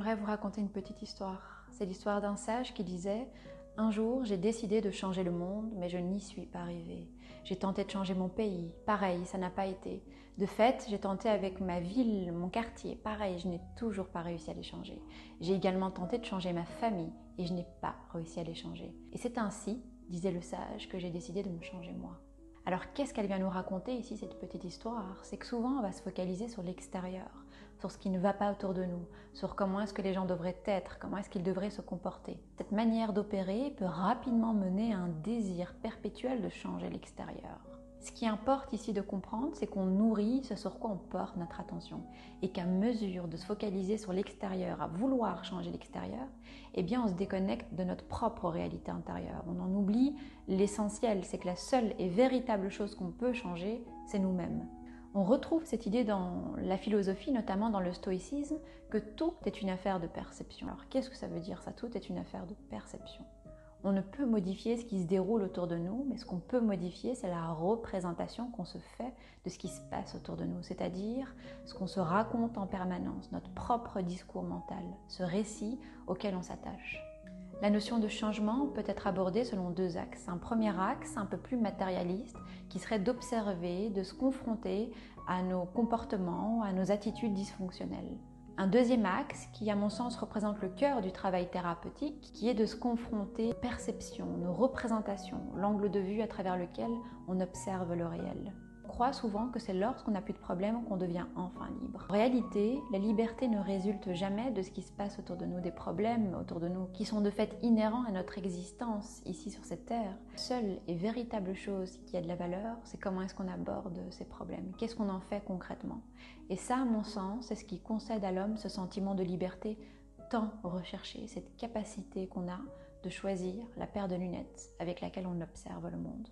J'aimerais vous raconter une petite histoire. C'est l'histoire d'un sage qui disait « Un jour, j'ai décidé de changer le monde, mais je n'y suis pas arrivé. J'ai tenté de changer mon pays, pareil, ça n'a pas été. De fait, j'ai tenté avec ma ville, mon quartier, pareil, je n'ai toujours pas réussi à les changer. J'ai également tenté de changer ma famille, et je n'ai pas réussi à les changer. Et c'est ainsi, disait le sage, que j'ai décidé de me changer moi. » Alors qu'est-ce qu'elle vient nous raconter ici, cette petite histoire? C'est que souvent on va se focaliser sur l'extérieur, sur ce qui ne va pas autour de nous, sur comment est-ce que les gens devraient être, comment est-ce qu'ils devraient se comporter. Cette manière d'opérer peut rapidement mener à un désir perpétuel de changer l'extérieur. Ce qui importe ici de comprendre, c'est qu'on nourrit ce sur quoi on porte notre attention et qu'à mesure de se focaliser sur l'extérieur, à vouloir changer l'extérieur, eh bien on se déconnecte de notre propre réalité intérieure. On en oublie l'essentiel, c'est que la seule et véritable chose qu'on peut changer, c'est nous-mêmes. On retrouve cette idée dans la philosophie, notamment dans le stoïcisme, que tout est une affaire de perception. Alors qu'est-ce que ça veut dire ça? Tout est une affaire de perception. On ne peut modifier ce qui se déroule autour de nous, mais ce qu'on peut modifier, c'est la représentation qu'on se fait de ce qui se passe autour de nous, c'est-à-dire ce qu'on se raconte en permanence, notre propre discours mental, ce récit auquel on s'attache. La notion de changement peut être abordée selon deux axes. Un premier axe, un peu plus matérialiste, qui serait d'observer, de se confronter à nos comportements, à nos attitudes dysfonctionnelles. Un deuxième axe, qui à mon sens représente le cœur du travail thérapeutique, qui est de se confronter aux perceptions, nos représentations, l'angle de vue à travers lequel on observe le réel. On croit souvent que c'est lorsqu'on n'a plus de problème qu'on devient enfin libre. En réalité, la liberté ne résulte jamais de ce qui se passe autour de nous, des problèmes autour de nous, qui sont de fait inhérents à notre existence ici sur cette terre. Seule et véritable chose qui a de la valeur, c'est comment est-ce qu'on aborde ces problèmes, qu'est-ce qu'on en fait concrètement. Et ça, à mon sens, c'est ce qui concède à l'homme ce sentiment de liberté tant recherché, cette capacité qu'on a de choisir la paire de lunettes avec laquelle on observe le monde.